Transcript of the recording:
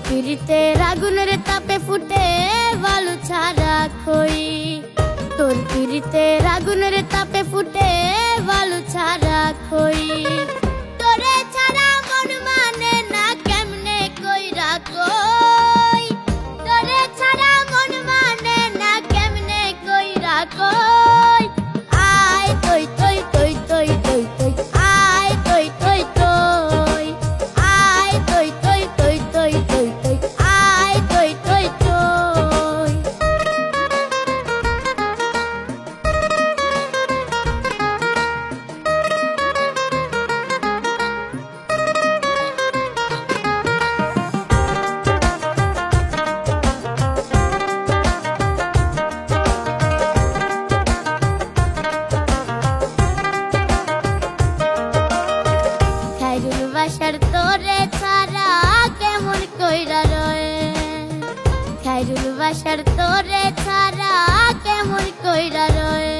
পিরিতের আগুনের তাপে ফুটে বালু ছাড়া খই। তোর পিরিতের আগুনের তাপে ফুটে বালু ছাড়া খই। তোরে ছাড়া মন মানে না কেমনে কইরা কই। তোরে ছাড়া মন মানে না কেমনে কইরা কই। আয় তৈ তৈ তৈ তৈ তৈ তৈ আয় তৈ তৈ তৈ আয় তৈ তৈ তৈ তৈ তৈ তৈ আয় তৈ তৈ তৈ। খাইরুল বাসার তোরে ছাড়া কেমন কইরা রয়ে। খাইরুল বাসার তোরে ছাড়া কেমন কইরা রয়ে।